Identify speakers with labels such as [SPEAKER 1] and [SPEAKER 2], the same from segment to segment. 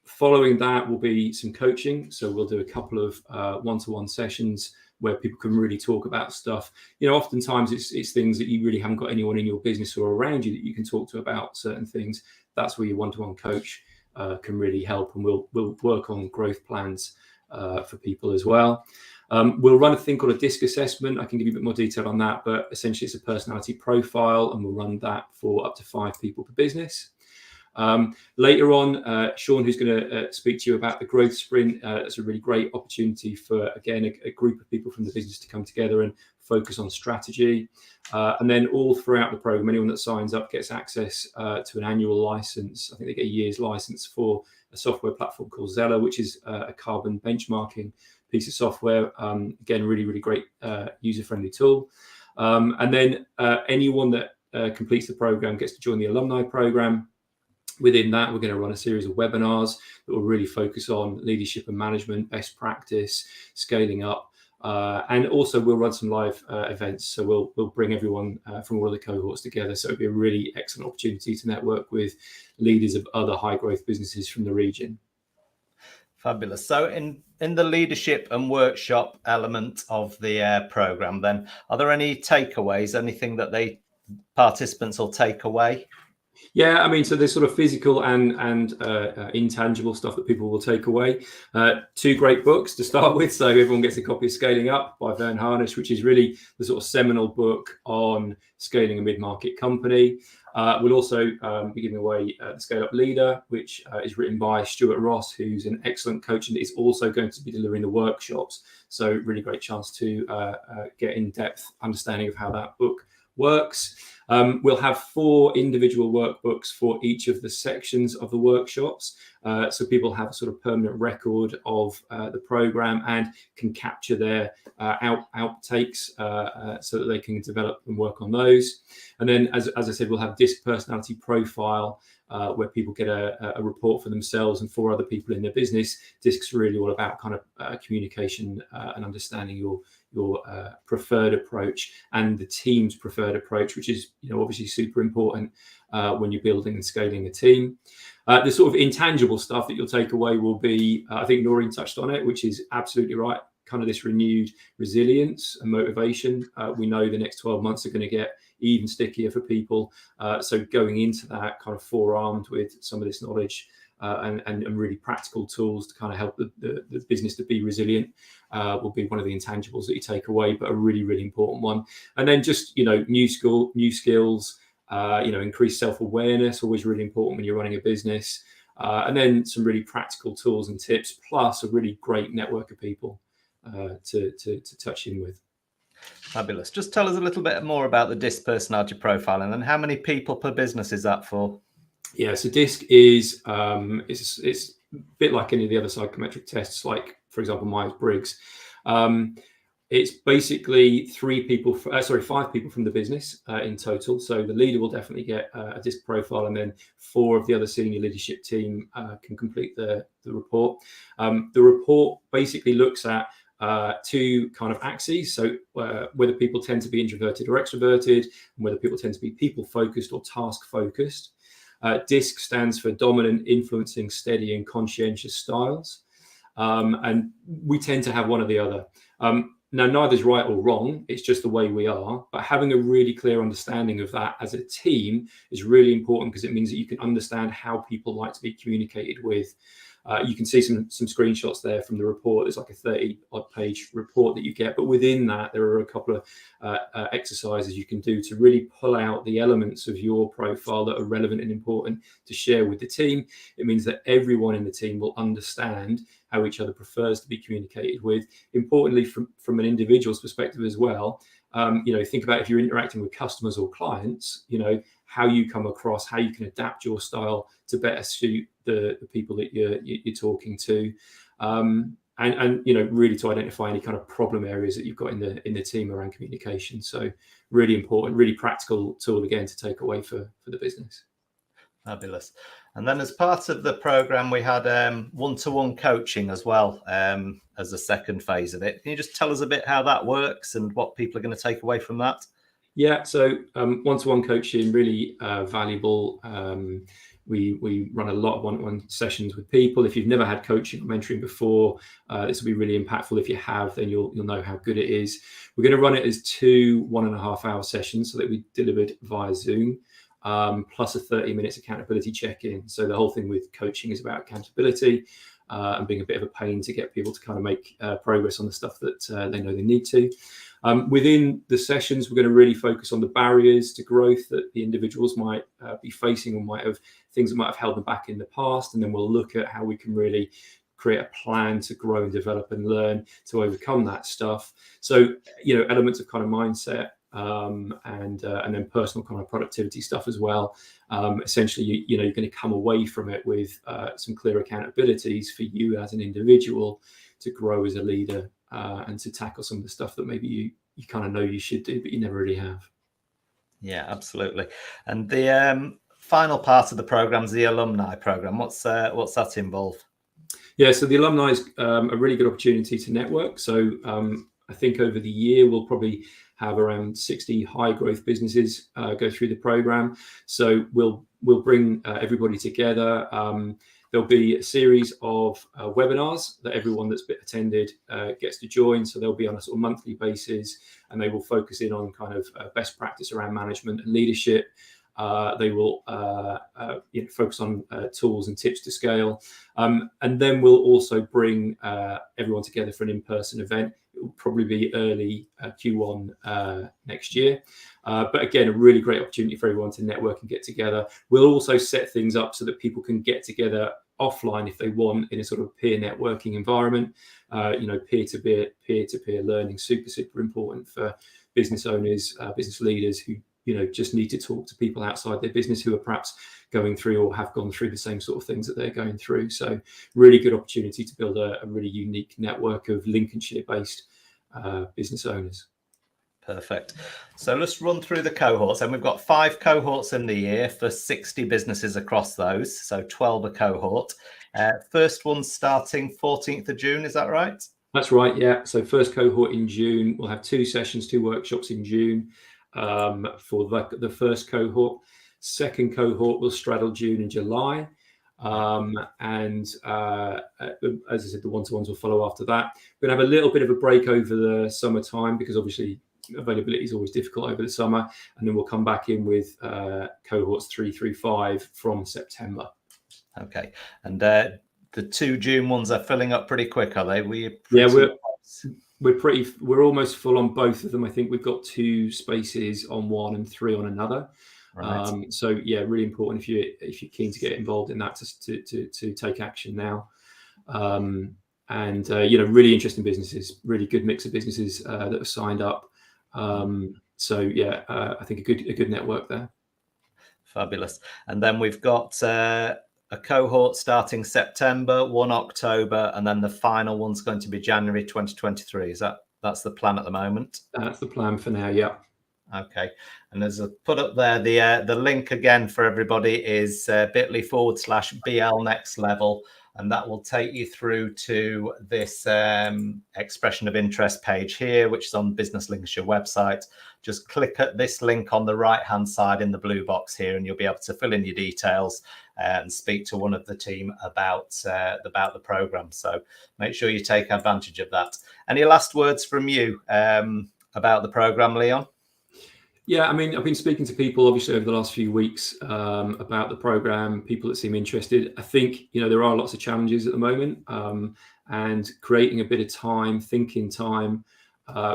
[SPEAKER 1] Following that will be some coaching. So we'll do a couple of one-to-one sessions where people can really talk about stuff. Oftentimes it's things that you really haven't got anyone in your business or around you that you can talk to about certain things. That's where your one-to-one coach can really help, and we'll work on growth plans for people as well. We'll run a thing called a DISC assessment. I can give you a bit more detail on that, but essentially it's a personality profile, and we'll run that for up to 5 people per business. Later on, Sean, who's going to speak to you about the growth sprint, it's a really great opportunity for, again, a group of people from the business to come together and focus on strategy. And then all throughout the program, anyone that signs up gets access to an annual license. I think they get a year's license for a software platform called Zeller, which is a carbon benchmarking piece of software. Again, really, really great user-friendly tool. And then anyone that completes the program gets to join the Alumni program. Within that, we're going to run a series of webinars that will really focus on leadership and management, best practice, scaling up. And also we'll run some live events. So we'll bring everyone from all of the cohorts together. So it'll be a really excellent opportunity to network with leaders of other high growth businesses from the region.
[SPEAKER 2] Fabulous. So in the leadership and workshop element of the program, then, are there any takeaways, anything that participants will take away?
[SPEAKER 1] Yeah, I mean, so there's sort of physical and intangible stuff that people will take away. 2 great books to start with. So everyone gets a copy of Scaling Up by Vern Harnish, which is really the sort of seminal book on scaling a mid-market company. We'll also be giving away the Scale Up Leader, which is written by Stuart Ross, who's an excellent coach and is also going to be delivering the workshops. So really great chance to get in-depth understanding of how that book works. We'll have 4 individual workbooks for each of the sections of the workshops. So people have a sort of permanent record of the program and can capture their outtakes so that they can develop and work on those. And then, as I said, we'll have DISC personality profile, where people get a report for themselves and for other people in their business. DISC's really all about kind of communication and understanding your preferred approach and the team's preferred approach, which is obviously super important when you're building and scaling a team. The sort of intangible stuff that you'll take away will be, I think Noreen touched on it, which is absolutely right, kind of this renewed resilience and motivation. We know the next 12 months are going to get even stickier for people. So going into that kind of forearmed with some of this knowledge and really practical tools to kind of help the business to be resilient will be one of the intangibles that you take away, but a really, really important one. And then just, new skills, increased self-awareness, always really important when you're running a business. And then some really practical tools and tips, plus a really great network of people to touch in with.
[SPEAKER 2] Fabulous. Just tell us a little bit more about the DISC personality profile, and then how many people per business is that for?
[SPEAKER 1] Yeah, so DISC is it's a bit like any of the other psychometric tests, like for example Myers-Briggs. It's basically 5 people from the business in total. So the leader will definitely get a DISC profile, and then 4 of the other senior leadership team can complete the report. The report basically looks at 2 kind of axes. So whether people tend to be introverted or extroverted, and whether people tend to be people focused or task focused. DISC stands for dominant, influencing, steady, and conscientious styles. And we tend to have one or the other. Now, neither's right or wrong. It's just the way we are. But having a really clear understanding of that as a team is really important, because it means that you can understand how people like to be communicated with. You can see some screenshots there from the report. There's like a 30-odd page report that you get. But within that, there are a couple of exercises you can do to really pull out the elements of your profile that are relevant and important to share with the team. It means that everyone in the team will understand how each other prefers to be communicated with. Importantly, from an individual's perspective as well, think about if you're interacting with customers or clients, how you come across, how you can adapt your style to better suit the people that you're talking to, and really to identify any kind of problem areas that you've got in the team around communication. So really important, really practical tool again to take away for the business.
[SPEAKER 2] Fabulous. And then as part of the program, we had one-to-one coaching as well as a second phase of it. Can you just tell us a bit how that works and what people are going to take away from that?
[SPEAKER 1] Yeah, so one-to-one coaching, really valuable. We run a lot of one-on-one sessions with people. If you've never had coaching or mentoring before, this will be really impactful. If you have, then you'll know how good it is. We're going to run it as 2 1.5-hour sessions, so that we delivered via Zoom, plus a 30 minutes accountability check-in. So the whole thing with coaching is about accountability and being a bit of a pain to get people to kind of make progress on the stuff that they know they need to. Within the sessions, we're going to really focus on the barriers to growth that the individuals might be facing, or things that might have held them back in the past. And then we'll look at how we can really create a plan to grow and develop and learn to overcome that stuff. So, elements of kind of mindset and then personal kind of productivity stuff as well. Essentially, you're going to come away from it with some clear accountabilities for you as an individual to grow as a leader and to tackle some of the stuff that maybe you kind of know you should do, but you never really have.
[SPEAKER 2] Yeah, absolutely. And the final part of the program is the alumni program. What's that involve?
[SPEAKER 1] Yeah, so the alumni is a really good opportunity to network. So I think over the year we'll probably have around 60 high growth businesses go through the program. So we'll bring everybody together. There'll be a series of webinars that everyone that's attended gets to join. So they'll be on a sort of monthly basis, and they will focus in on kind of best practice around management and leadership. They will focus on tools and tips to scale. And then we'll also bring everyone together for an in-person event. It will probably be early Q1 next year. But again, a really great opportunity for everyone to network and get together. We'll also set things up so that people can get together offline if they want, in a sort of peer networking environment. Peer-to-peer learning, super important for business owners, business leaders who just need to talk to people outside their business who are perhaps going through or have gone through the same sort of things that they're going through. So really good opportunity to build a really unique network of Lincolnshire-based business owners.
[SPEAKER 2] Perfect. So let's run through the cohorts. And we've got 5 cohorts in the year for 60 businesses across those. So 12 a cohort. First one starting 14th of June, is that right?
[SPEAKER 1] That's right, yeah. So first cohort in June. We'll have 2 sessions, 2 workshops in June for the first cohort. Second cohort will straddle June and July. As I said, the one-to-ones will follow after that. We're going to have a little bit of a break over the summertime because obviously availability is always difficult over the summer. And then we'll come back in with cohorts 3 through 5 from September.
[SPEAKER 2] Okay. And the 2 June ones are filling up pretty quick, are they?
[SPEAKER 1] We're almost full on both of them. I think we've got 2 spaces on one and 3 on another. Right. So yeah, really important if you're keen to get involved in that to take action now. Really interesting businesses, really good mix of businesses that have signed up. So yeah, I think a good network there.
[SPEAKER 2] Fabulous. And then we've got a cohort starting September, 1 October, and then the final one's going to be January 2023. That's the plan at the moment?
[SPEAKER 1] That's the plan for now, yeah.
[SPEAKER 2] Okay. And as I put up there, the link again for everybody is bit.ly/BL Next Level. And that will take you through to this expression of interest page here, which is on Business Lincolnshire website. Just click at this link on the right-hand side in the blue box here, and you'll be able to fill in your details and speak to one of the team about the program. So make sure you take advantage of that. Any last words from you about the program, Leon?
[SPEAKER 1] Yeah, I mean, I've been speaking to people obviously over the last few weeks about the program, people that seem interested. I think, there are lots of challenges at the moment, and creating a bit of time, thinking time,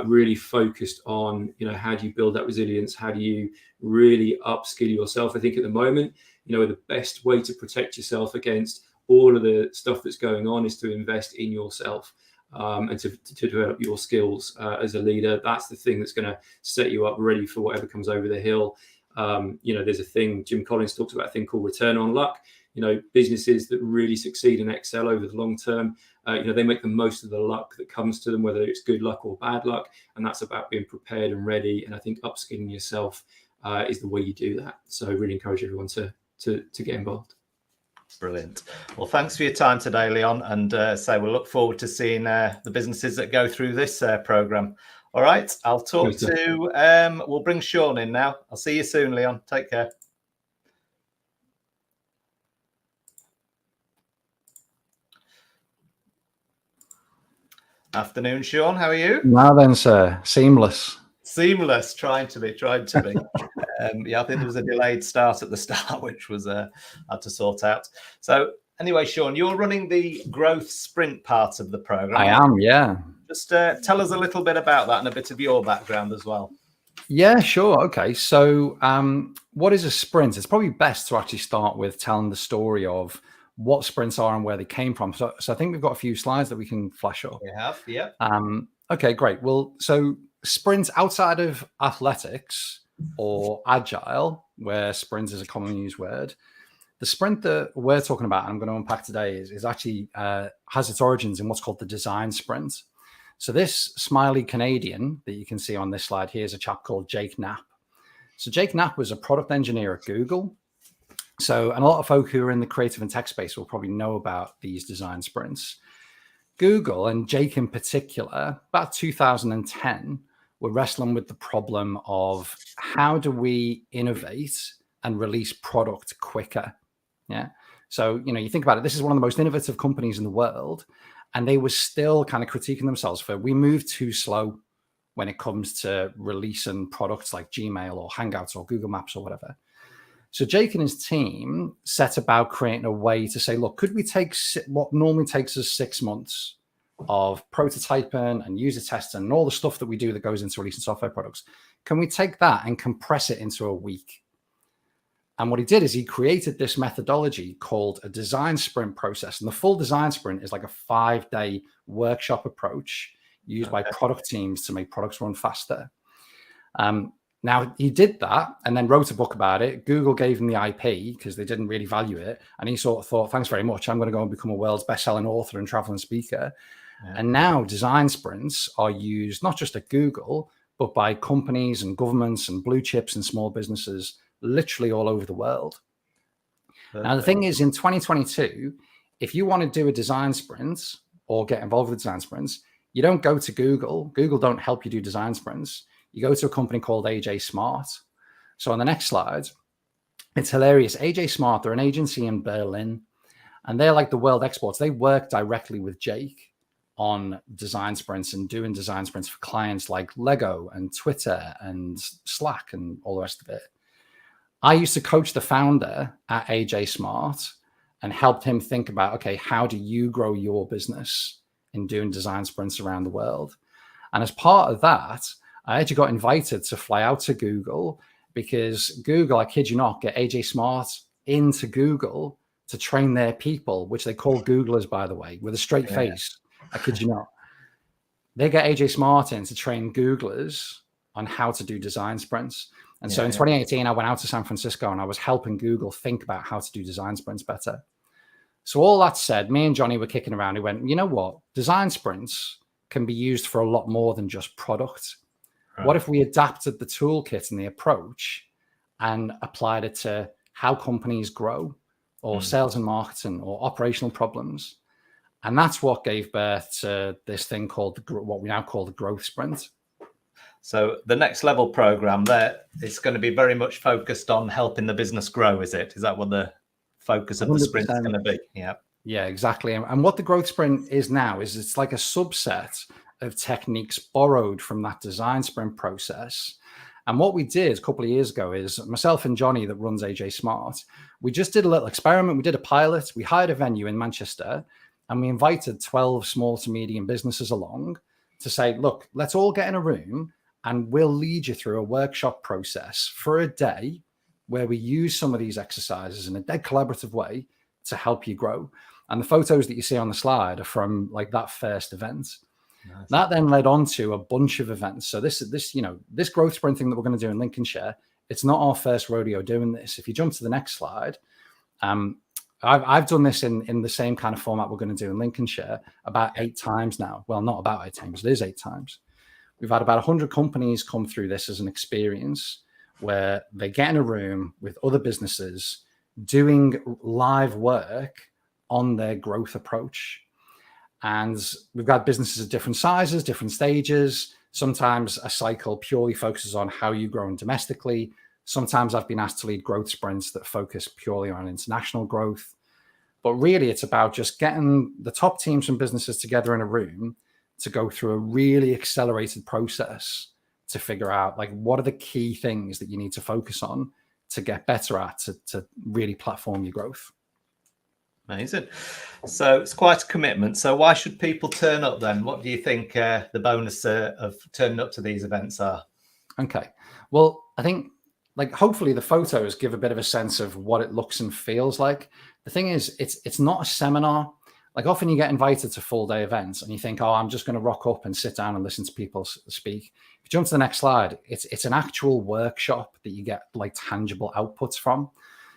[SPEAKER 1] really focused on, how do you build that resilience? How do you really upskill yourself? I think at the moment, the best way to protect yourself against all of the stuff that's going on is to invest in yourself. And to develop your skills as a leader. That's the thing that's going to set you up ready for whatever comes over the hill. There's a thing, Jim Collins talks about a thing called return on luck. Businesses that really succeed and excel over the long term, they make the most of the luck that comes to them, whether it's good luck or bad luck. And that's about being prepared and ready. And I think upskilling yourself is the way you do that. So I really encourage everyone to get involved.
[SPEAKER 2] Brilliant. Well, thanks for your time today, Leon. And we'll look forward to seeing the businesses that go through this program. All right. I'll talk we'll bring Sean in now. I'll see you soon, Leon. Take care. Afternoon, Sean. How are you?
[SPEAKER 3] Now then, sir, seamless.
[SPEAKER 2] Seamless. Trying to be. Yeah, I think there was a delayed start at the start, which was had to sort out. So anyway, Sean, you're running the growth sprint part of the program.
[SPEAKER 3] I am, yeah.
[SPEAKER 2] Just tell us a little bit about that and a bit of your background as well.
[SPEAKER 3] Yeah, sure. Okay. So what is a sprint? It's probably best to actually start with telling the story of what sprints are and where they came from. So I think we've got a few slides that we can flash up.
[SPEAKER 2] We have, yeah.
[SPEAKER 3] Okay, great. Well, so sprints outside of athletics or agile, where sprint is a commonly used word, the sprint that we're talking about, and I'm going to unpack today, is actually has its origins in what's called the design sprint. So this smiley Canadian that you can see on this slide here is a chap called Jake Knapp. So Jake Knapp was a product engineer at Google. So, and a lot of folk who are in the creative and tech space will probably know about these design sprints. Google, and Jake in particular, about 2010, were wrestling with the problem of how do we innovate and release product quicker? Yeah. So, you think about it, this is one of the most innovative companies in the world, and they were still kind of critiquing themselves for, we move too slow when it comes to releasing products like Gmail or Hangouts or Google Maps or whatever. So Jake and his team set about creating a way to say, look, could we take what normally takes us 6 months of prototyping and user testing and all the stuff that we do that goes into releasing software products? Can we take that and compress it into a week? And what he did is he created this methodology called a design sprint process. And the full design sprint is like a 5-day workshop approach used by product teams to make products run faster. Now, he did that and then wrote a book about it. Google gave him the IP because they didn't really value it. And he sort of thought, thanks very much. I'm going to go and become a world's best-selling author and traveling speaker. Yeah. And now design sprints are used not just at Google, but by companies and governments and blue chips and small businesses literally all over the world. Perfect. Now, the thing is, in 2022, if you want to do a design sprint or get involved with design sprints, you don't go to Google. Google don't help you do design sprints. You go to a company called AJ Smart. So on the next slide, it's hilarious. AJ Smart, they're an agency in Berlin, and they're like the world experts. They work directly with Jake on design sprints and doing design sprints for clients like Lego and Twitter and Slack and all the rest of it. I used to coach the founder at AJ Smart and helped him think about, okay, how do you grow your business in doing design sprints around the world? And as part of that, I actually got invited to fly out to Google because Google, I kid you not, get AJ Smart into Google to train their people, which they call Googlers, by the way, with a straight face. I kid you not. They get AJ Smart in to train Googlers on how to do design sprints. And so in 2018, I went out to San Francisco and I was helping Google think about how to do design sprints better. So all that said, me and Johnny were kicking around. We went, you know what? Design sprints can be used for a lot more than just product. Right. What if we adapted the toolkit and the approach and applied it to how companies grow or sales and marketing or operational problems? And that's what gave birth to this thing called what we now call the growth sprint.
[SPEAKER 2] So the next level program there is going to be very much focused on helping the business grow, is it? Is that what the focus of 100%. The sprint is going to be?
[SPEAKER 3] Yeah, exactly. And what the growth sprint is now is it's like a subset of techniques borrowed from that design sprint process. And what we did a couple of years ago is myself and Johnny that runs AJ Smart, we just did a little experiment. We did a pilot. We hired a venue in Manchester and we invited 12 small to medium businesses along to say, look, let's all get in a room and we'll lead you through a workshop process for a day where we use some of these exercises in a dead collaborative way to help you grow. And the photos that you see on the slide are from like that first event. Nice. That then led on to a bunch of events. So this growth sprint thing that we're going to do in Lincolnshire, it's not our first rodeo doing this. If you jump to the next slide, I've done this in the same kind of format we're going to do in Lincolnshire about 8 times now. Well, not about 8 times, it is 8 times. We've had about 100 companies come through this as an experience where they get in a room with other businesses doing live work on their growth approach. And we've got businesses of different sizes, different stages. Sometimes a cycle purely focuses on how you grow domestically. Sometimes I've been asked to lead growth sprints that focus purely on international growth. But really, it's about just getting the top teams from businesses together in a room to go through a really accelerated process to figure out like what are the key things that you need to focus on to get better at to really platform your growth.
[SPEAKER 2] Amazing. So it's quite a commitment. So why should people turn up then? What do you think the bonus of turning up to these events are?
[SPEAKER 3] Okay. Well, I think like hopefully the photos give a bit of a sense of what it looks and feels like. The thing is, it's not a seminar. Like often you get invited to full day events and you think, oh, I'm just going to rock up and sit down and listen to people speak. If you jump to the next slide, it's an actual workshop that you get like tangible outputs from.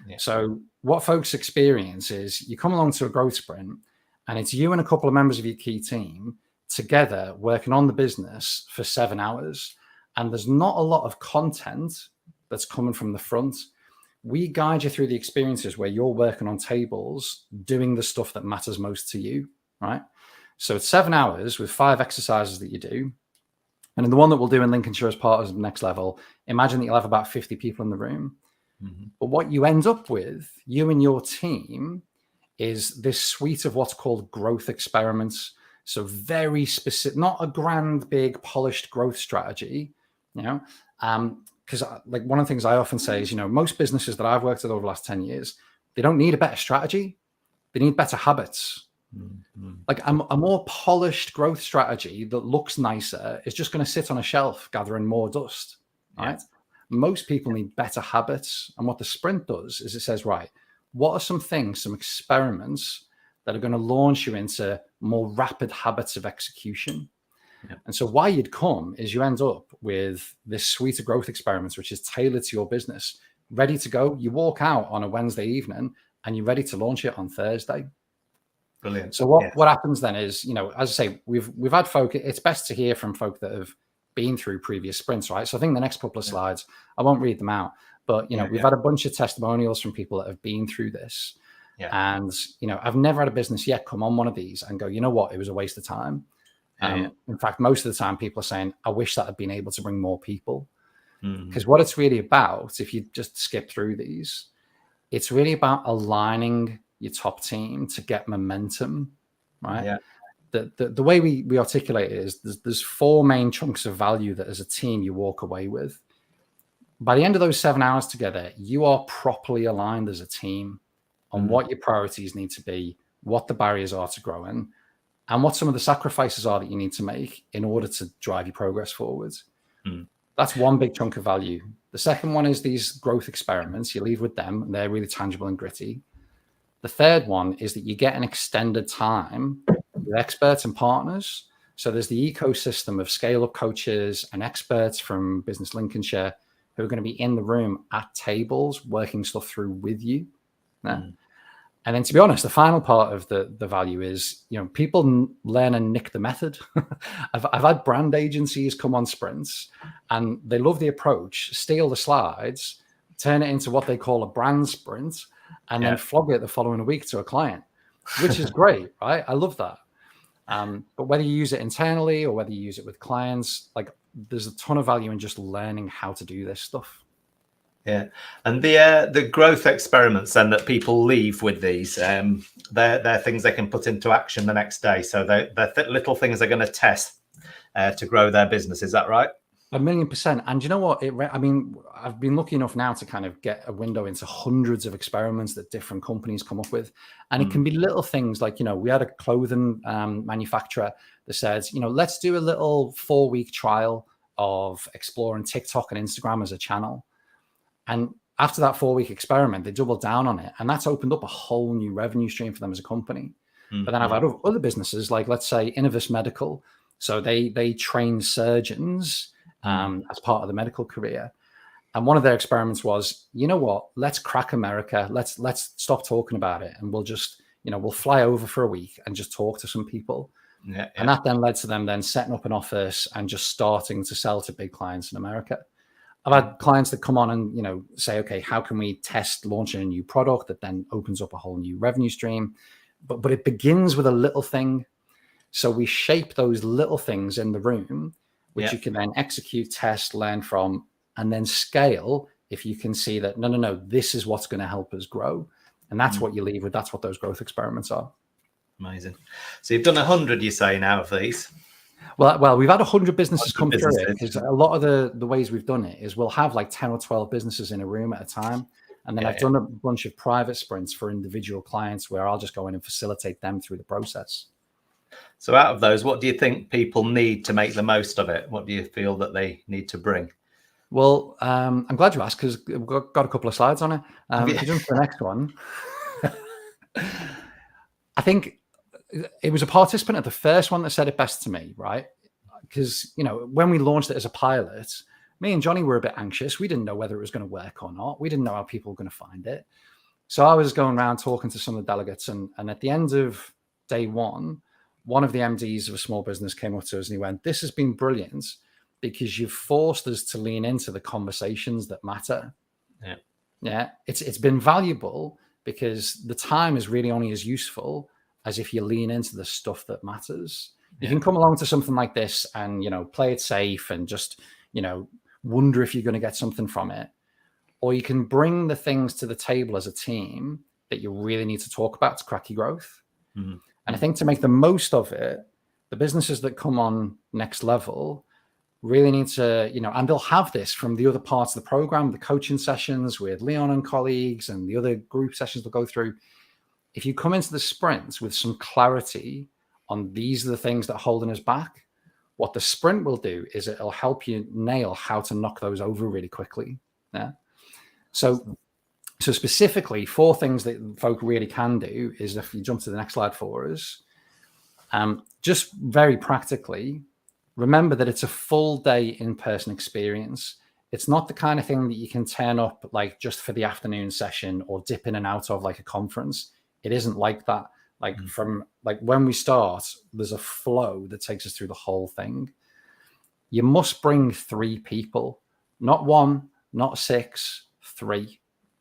[SPEAKER 3] Yeah. So what folks experience is you come along to a growth sprint and it's you and a couple of members of your key team together working on the business for 7 hours. And there's not a lot of content that's coming from the front. We guide you through the experiences where you're working on tables, doing the stuff that matters most to you, right? So it's 7 hours with 5 exercises that you do. And in the one that we'll do in Lincolnshire as part of the next level, imagine that you'll have about 50 people in the room. Mm-hmm. But what you end up with, you and your team, is this suite of what's called growth experiments. So very specific, not a grand, big, polished growth strategy, you know, because like one of the things I often say is, you know, most businesses that I've worked with over the last 10 years, they don't need a better strategy. They need better habits. Mm-hmm. Like a more polished growth strategy that looks nicer is just going to sit on a shelf gathering more dust, right? Yeah. Most people need better habits. And what the sprint does is it says, right, what are some things, some experiments that are going to launch you into more rapid habits of execution? Yeah. And so why you'd come is you end up with this suite of growth experiments, which is tailored to your business, ready to go. You walk out on a Wednesday evening and you're ready to launch it on Thursday.
[SPEAKER 2] Brilliant.
[SPEAKER 3] So what happens then is, you know, as I say, we've had folk, it's best to hear from folk that have been through previous sprints, right? So I think the next couple of slides, I won't read them out, but, you know, we've had a bunch of testimonials from people that have been through this. Yeah. And, you know, I've never had a business yet come on one of these and go, you know what, it was a waste of time. In fact, most of the time people are saying, I wish that I'd been able to bring more people. Because what it's really about, if you just skip through these, it's really about aligning your top team to get momentum, right? Yeah. The way we articulate it is there's 4 main chunks of value that as a team you walk away with. By the end of those 7 hours together, you are properly aligned as a team on what your priorities need to be, what the barriers are to growing, and what some of the sacrifices are that you need to make in order to drive your progress forwards. That's one big chunk of value. The second one is these growth experiments. You leave with them, and they're really tangible and gritty. The third one is that you get an extended time with experts and partners. So there's the ecosystem of scale-up coaches and experts from Business Lincolnshire who are going to be in the room at tables, working stuff through with you. And then, to be honest, the final part of the value is, you know, people learn and nick the method. I've had brand agencies come on sprints and they love the approach, steal the slides, turn it into what they call a brand sprint, and then flog it the following week to a client, which is great, right? I love that. But whether you use it internally or whether you use it with clients, like there's a ton of value in just learning how to do this stuff.
[SPEAKER 2] Yeah, and the growth experiments then that people leave with these, they're things they can put into action the next day. So they're little things they're going to test to grow their business. Is that right?
[SPEAKER 3] 1,000,000%. And you know what? I mean, I've been lucky enough now to kind of get a window into hundreds of experiments that different companies come up with. And it can be little things like, you know, we had a clothing manufacturer that says, you know, let's do a little 4-week trial of exploring TikTok and Instagram as a channel. And after that 4-week experiment, they doubled down on it. And that's opened up a whole new revenue stream for them as a company. But then I've had other businesses like, let's say, Innovis Medical. So they train surgeons as part of the medical career. And one of their experiments was, you know what, let's crack America. Let's stop talking about it. And we'll just, you know, we'll fly over for a week and just talk to some people. Yeah. And that then led to them then setting up an office and just starting to sell to big clients in America. I've had clients that come on and, you know, say, okay, how can we test launching a new product that then opens up a whole new revenue stream? But it begins with a little thing. So we shape those little things in the room, which you can then execute, test, learn from, and then scale if you can see that, no, this is what's going to help us grow. And that's what you leave with. That's what those growth experiments are.
[SPEAKER 2] Amazing. So you've done 100, you say, now of these?
[SPEAKER 3] Well, we've had 100 businesses come through it,
[SPEAKER 2] businesses.
[SPEAKER 3] because a lot of the ways we've done it is we'll have like 10 or 12 businesses in a room at a time. And then I've done a bunch of private sprints for individual clients where I'll just go in and facilitate them through the process.
[SPEAKER 2] So out of those, what do you think people need to make the most of it? What do you feel that they need to bring?
[SPEAKER 3] Well, I'm glad you asked, because we've got a couple of slides on it. If you jump to the next one, I think it was a participant at the first one that said it best to me, right? Because, when we launched it as a pilot, me and Johnny were a bit anxious. We didn't know whether it was going to work or not. We didn't know how people were going to find it. So I was going around talking to some of the delegates, and at the end of day one of the MDs of a small business came up to us and he went, "This has been brilliant because you've forced us to lean into the conversations that matter." Yeah. It's been valuable because the time is really only as useful as if you lean into the stuff that matters. You can come along to something like this and, play it safe and just, wonder if you're going to get something from it. Or you can bring the things to the table as a team that you really need to talk about to crack your growth. Mm-hmm. And I think to make the most of it, the businesses that come on next level really need to, and they'll have this from the other parts of the program, the coaching sessions with Leon and colleagues and the other group sessions they'll go through. If you come into the sprints with some clarity on these are the things that are holding us back, what the sprint will do is it'll help you nail how to knock those over really quickly. Yeah. So specifically, 4 things that folk really can do is, if you jump to the next slide for us, just very practically, remember that it's a full day in-person experience. It's not the kind of thing that you can turn up like just for the afternoon session or dip in and out of like a conference. It isn't like that. From when we start, there's a flow that takes us through the whole thing. You must bring 3 people, not 1, not 6, 3.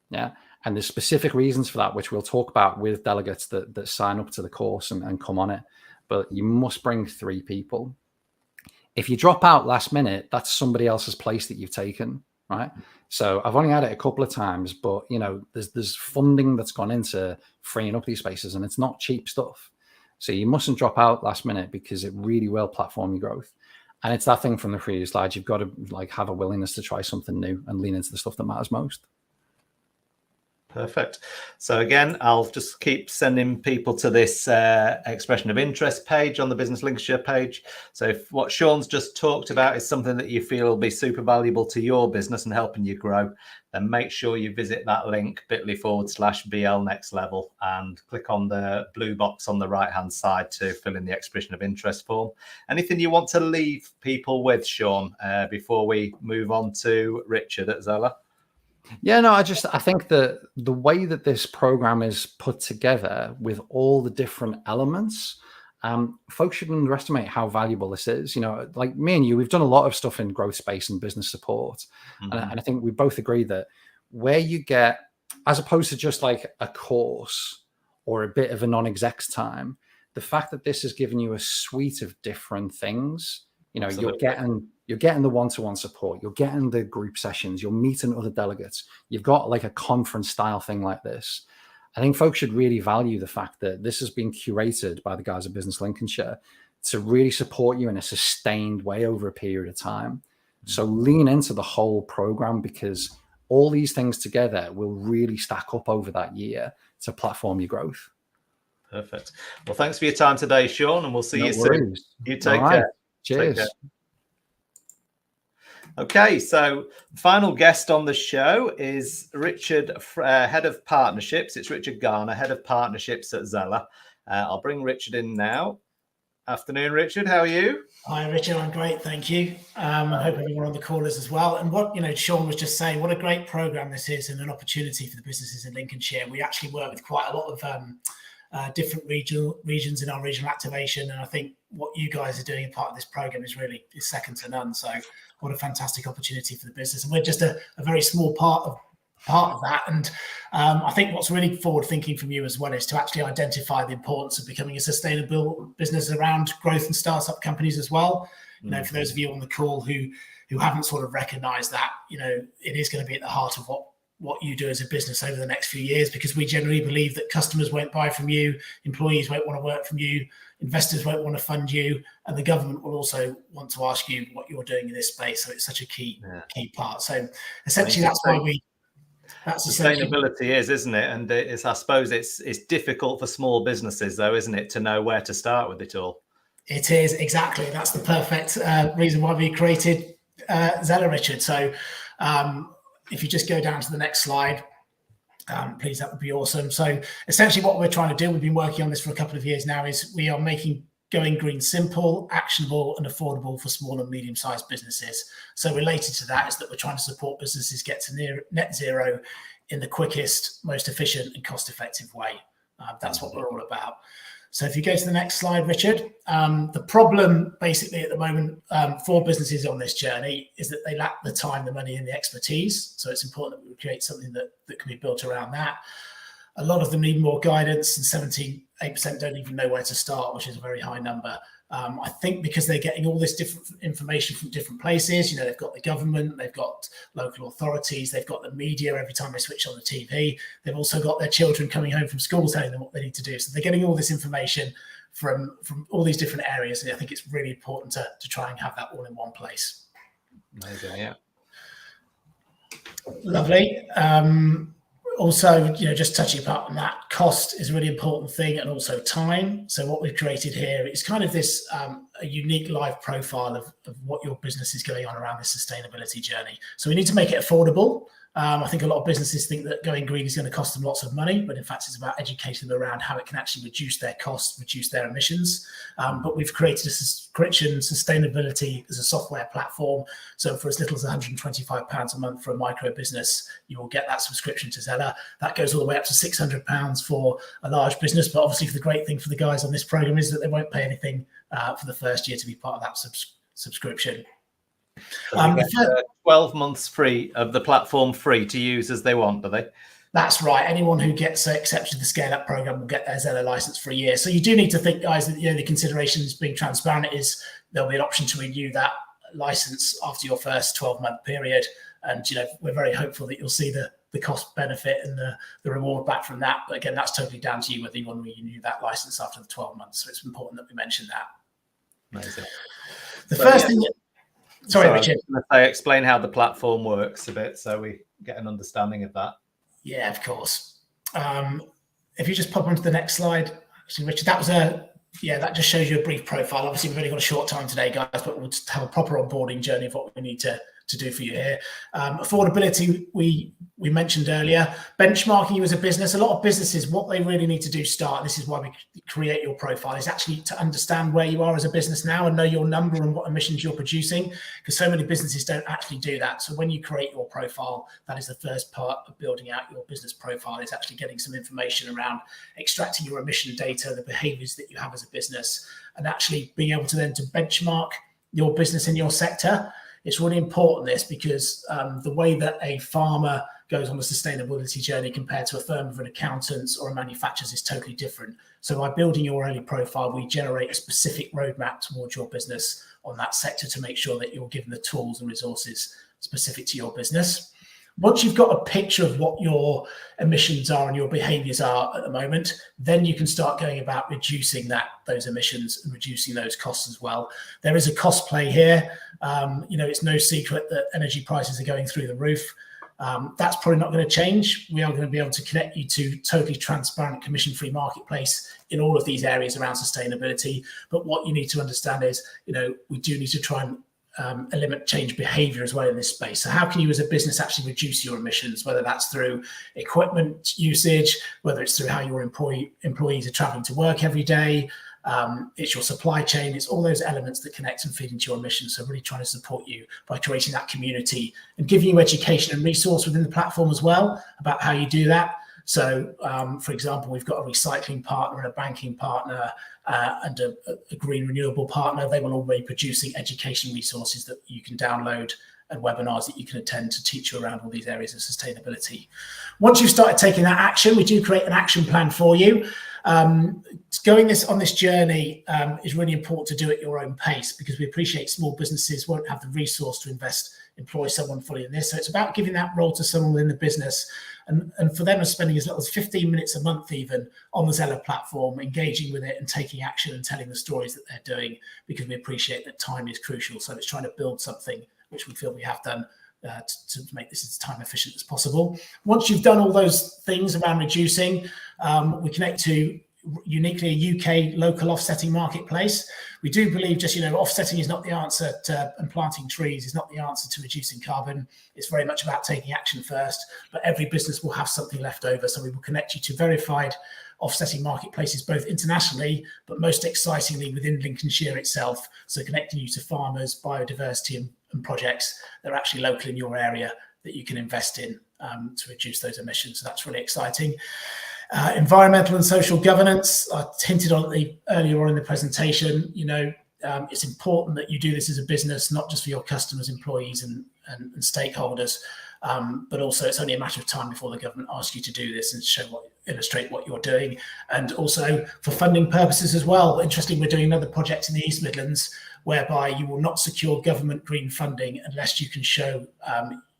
[SPEAKER 3] Yeah. And there's specific reasons for that, which we'll talk about with delegates that sign up to the course and come on it. But you must bring 3 people. If you drop out last minute, that's somebody else's place that you've taken, right? So I've only had it a couple of times, but there's funding that's gone into freeing up these spaces, and it's not cheap stuff. So you mustn't drop out last minute, because it really will platform your growth. And it's that thing from the previous slides. You've got to have a willingness to try something new and lean into the stuff that matters most.
[SPEAKER 2] Perfect. So again, I'll just keep sending people to this expression of interest page on the Business Lincolnshire page. So if what Sean's just talked about is something that you feel will be super valuable to your business and helping you grow, then make sure you visit that link, bit.ly/BL next level, and click on the blue box on the right-hand side to fill in the expression of interest form. Anything you want to leave people with, Sean, before we move on to Richard at Zella?
[SPEAKER 3] Yeah, no, I think that the way that this program is put together with all the different elements, folks shouldn't underestimate how valuable this is. Like me and you, we've done a lot of stuff in growth space and business support. Mm-hmm. And I think we both agree that where you get, as opposed to just like a course or a bit of a non-exec's time, the fact that this has given you a suite of different things, you're getting the one-to-one support, you're getting the group sessions, you're meeting other delegates, you've got like a conference style thing like this. I think folks should really value the fact that this has been curated by the guys at Business Lincolnshire to really support you in a sustained way over a period of time. So lean into the whole program, because all these things together will really stack up over that year to platform your growth.
[SPEAKER 2] Perfect. Well, thanks for your time today, Sean, and we'll see you soon. You take care.
[SPEAKER 3] Cheers.
[SPEAKER 2] Take care. Okay, so the final guest on the show is Richard, Head of Partnerships. It's Richard Garner, Head of Partnerships at Zella. I'll bring Richard in now. Afternoon, Richard. How are you?
[SPEAKER 4] Hi, Richard. I'm great, thank you. I hope everyone on the call is as well. And what Sean was just saying, what a great program this is, and an opportunity for the businesses in Lincolnshire. We actually work with quite a lot of different regions in our regional activation, and I think what you guys are doing as part of this program is second to none. So what a fantastic opportunity for the business, and we're just a very small part of that. And I think what's really forward thinking from you as well is to actually identify the importance of becoming a sustainable business around growth and startup companies as well. For those of you on the call who haven't sort of recognized that, it is going to be at the heart of what you do as a business over the next few years, because we generally believe that customers won't buy from you, employees won't want to work from you, investors won't want to fund you, and the government will also want to ask you what you're doing in this space. So it's such a key part. So essentially, that's why
[SPEAKER 2] sustainability is, isn't it? And it's, I suppose it's difficult for small businesses, though, isn't it, to know where to start with it all?
[SPEAKER 4] It is, exactly. That's the perfect reason why we created Zeller, Richard. So if you just go down to the next slide, please, that would be awesome. So essentially what we're trying to do, we've been working on this for a couple of years now, is we are making going green simple, actionable and affordable for small and medium-sized businesses. So related to that is that we're trying to support businesses get to net zero in the quickest, most efficient and cost-effective way. That's what we're all about. So if you go to the next slide, Richard, the problem basically at the moment for businesses on this journey is that they lack the time, the money and the expertise. So it's important that we create something that can be built around that. A lot of them need more guidance, and 78% don't even know where to start, which is a very high number. I think because they're getting all this different information from different places. You know, they've got the government, they've got local authorities, they've got the media every time they switch on the TV. They've also got their children coming home from school telling them what they need to do. So they're getting all this information from all these different areas. And I think it's really important to try and have that all in one place.
[SPEAKER 2] Amazing, yeah.
[SPEAKER 4] Lovely. Also, you know, just touching upon that, cost is a really important thing, and also time. So what we've created here is kind of this a unique live profile of what your business is going on around this sustainability journey. So we need to make it affordable. I think a lot of businesses think that going green is going to cost them lots of money, but in fact, it's about educating them around how it can actually reduce their costs, reduce their emissions. But we've created a subscription sustainability as a software platform. So for as little as £125 a month for a micro business, you will get that subscription to Zeller. That goes all the way up to £600 for a large business. But obviously, the great thing for the guys on this program is that they won't pay anything for the first year to be part of that subscription.
[SPEAKER 2] 12 months free of the platform, free to use as they want, do they?
[SPEAKER 4] That's right. Anyone who gets accepted to the Scale Up program will get their Zeller license for a year. So you do need to think, guys, that the considerations being transparent is there'll be an option to renew that license after your first 12-month period. And we're very hopeful that you'll see the cost benefit and the reward back from that. But again, that's totally down to you whether you want to renew that license after the 12 months. So it's important that we mention that.
[SPEAKER 2] Amazing.
[SPEAKER 4] The first thing that Sorry, Richard.
[SPEAKER 2] Explain how the platform works a bit so we get an understanding of that.
[SPEAKER 4] Yeah, of course. If you just pop onto the next slide, actually, Richard, that just shows you a brief profile. Obviously, we've only got a short time today, guys, but we'll just have a proper onboarding journey of what we need to do for you here. Affordability, we mentioned earlier. Benchmarking you as a business. A lot of businesses, what they really need to do this is why we create your profile, is actually to understand where you are as a business now and know your number and what emissions you're producing, because so many businesses don't actually do that. So when you create your profile, that is the first part of building out your business profile, is actually getting some information around extracting your emission data, the behaviors that you have as a business, and actually being able to then to benchmark your business in your sector. It's really important, this, because the way that a farmer goes on a sustainability journey compared to a firm of an accountants or a manufacturer's is totally different. So by building your early profile, we generate a specific roadmap towards your business on that sector to make sure that you're given the tools and resources specific to your business. Once you've got a picture of what your emissions are and your behaviors are at the moment, then you can start going about reducing those emissions and reducing those costs as well. There is a cost play here. It's no secret that energy prices are going through the roof. That's probably not going to change. We are going to be able to connect you to totally transparent, commission-free marketplace in all of these areas around sustainability. But what you need to understand is, we do need to try and change behavior as well in this space. So how can you as a business actually reduce your emissions, whether that's through equipment usage, whether it's through how your employees are traveling to work every day, it's your supply chain, it's all those elements that connect and feed into your emissions. So really trying to support you by creating that community and giving you education and resource within the platform as well about how you do that. So, for example, we've got a recycling partner and a banking partner and a green renewable partner. They will all be producing education resources that you can download and webinars that you can attend to teach you around all these areas of sustainability. Once you've started taking that action, we do create an action plan for you. Going on this journey is really important to do at your own pace, because we appreciate small businesses won't have the resource to employ someone fully in this. So it's about giving that role to someone within the business, and for them are spending as little as 15 minutes a month even on the Zeller platform, engaging with it and taking action and telling the stories that they're doing, because we appreciate that time is crucial. So it's trying to build something which we feel we have done to make this as time efficient as possible. Once you've done all those things around reducing, we connect to uniquely a UK local offsetting marketplace. We do believe just, offsetting is not the answer to, and planting trees is not the answer to reducing carbon. It's very much about taking action first, but every business will have something left over. So we will connect you to verified offsetting marketplaces, both internationally, but most excitingly within Lincolnshire itself. So connecting you to farmers, biodiversity and projects that are actually local in your area that you can invest in to reduce those emissions. So that's really exciting. Environmental and social governance, I hinted on it earlier on in the presentation. It's important that you do this as a business, not just for your customers, employees and stakeholders, but also it's only a matter of time before the government asks you to do this and illustrate what you're doing. And also for funding purposes as well. Interesting, we're doing another project in the East Midlands whereby you will not secure government green funding unless you can show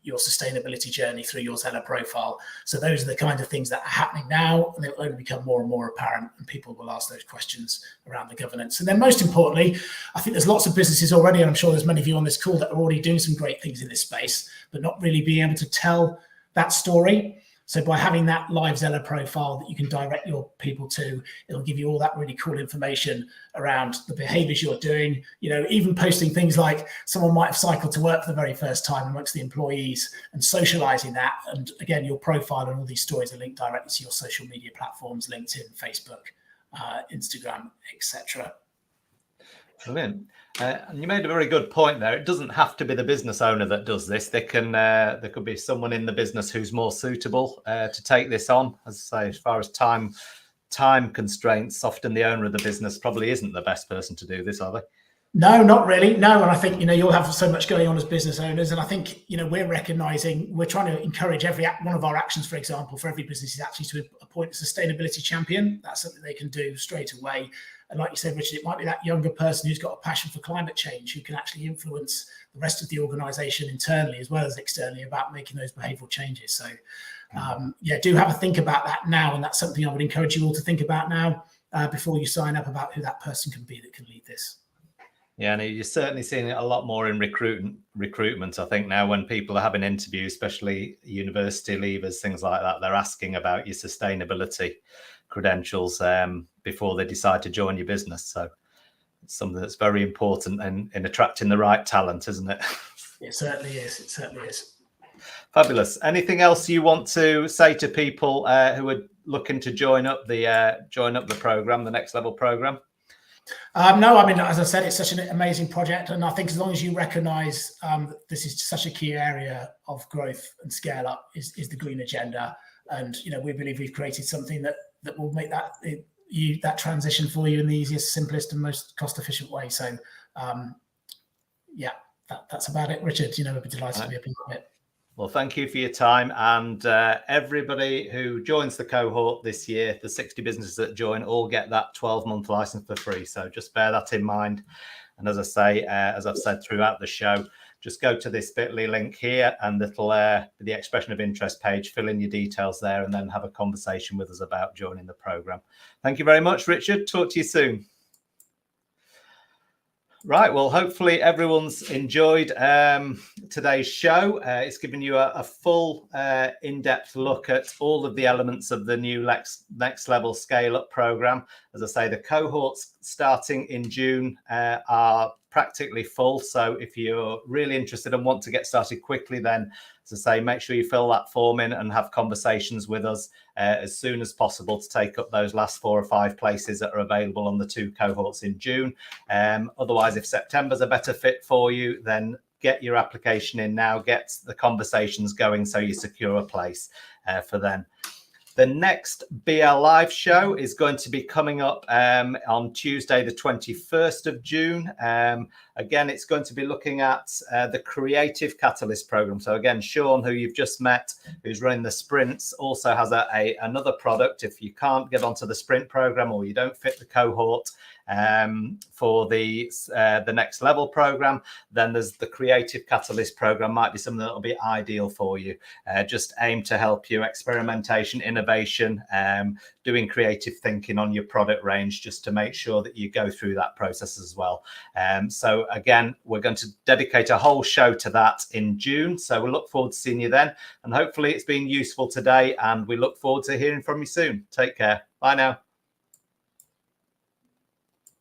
[SPEAKER 4] your sustainability journey through your Zeller profile. So those are the kind of things that are happening now, and they'll only become more and more apparent, and people will ask those questions around the governance. And then most importantly, I think there's lots of businesses already, and I'm sure there's many of you on this call that are already doing some great things in this space, but not really being able to tell that story. So by having that live Zeller profile that you can direct your people to, it'll give you all that really cool information around the behaviors you're doing, even posting things like someone might have cycled to work for the very first time amongst the employees and socializing that. And again, your profile and all these stories are linked directly to your social media platforms, LinkedIn, Facebook, Instagram, etc.
[SPEAKER 2] Brilliant. And you made a very good point there. It doesn't have to be the business owner that does this. There could be someone in the business who's more suitable to take this on. As I say, as far as time constraints, often the owner of the business probably isn't the best person to do this, are they?
[SPEAKER 4] No, not really. No, and I think you'll have so much going on as business owners, and I think we're recognizing, we're trying to encourage every one of our actions, for example, for every business is actually to appoint a sustainability champion. That's something they can do straight away. And like you said, Richard, it might be that younger person who's got a passion for climate change who can actually influence the rest of the organisation internally as well as externally about making those behavioural changes. So, do have a think about that now, and that's something I would encourage you all to think about now before you sign up about who that person can be that can lead this.
[SPEAKER 2] Yeah, and you're certainly seeing it a lot more in recruitment. I think now when people are having interviews, especially university leavers, things like that, they're asking about your sustainability credentials before they decide to join your business. So it's something that's very important in attracting the right talent, isn't it?
[SPEAKER 4] It certainly is. It certainly is. Fabulous.
[SPEAKER 2] Anything else you want to say to people who are looking to join up the program, the Next Level program?
[SPEAKER 4] No, I mean, as I said, it's such an amazing project, and I think as long as you recognise that this is such a key area of growth and scale up is the green agenda, and we believe we've created something that will make that transition for you in the easiest, simplest, and most cost-efficient way. So, that's about it, Richard. We'd be delighted to be a part of it.
[SPEAKER 2] Well, thank you for your time, and everybody who joins the cohort this year, the 60 businesses that join, all get that 12-month license for free. So just bear that in mind. And as I say, as I've said throughout the show, just go to this bit.ly link here, and it'll the expression of interest page. Fill in your details there, and then have a conversation with us about joining the program. Thank you very much, Richard. Talk to you soon. Right, well, hopefully everyone's enjoyed today's show. It's given you a full in-depth look at all of the elements of the new Next Level Scale Up program. As I say, the cohorts starting in June are practically full. So if you're really interested and want to get started quickly, then as I say, make sure you fill that form in and have conversations with us as soon as possible to take up those last 4 or 5 places that are available on the 2 cohorts in June. Otherwise, if September's a better fit for you, then get your application in now, get the conversations going so you secure a place for then. The next BL Live show is going to be coming up on Tuesday, the 21st of June. Again, it's going to be looking at the Creative Catalyst program. So again, Sean, who you've just met, who's running the sprints, also has another product. If you can't get onto the sprint program or you don't fit the cohort for the next level program, then there's the Creative Catalyst program. Might be something that will be ideal for you. Just aim to help you experimentation, innovation, doing creative thinking on your product range, just to make sure that you go through that process as well. So again, we're going to dedicate a whole show to that in June. So we look forward to seeing you then. And hopefully it's been useful today. And we look forward to hearing from you soon. Take care. Bye now.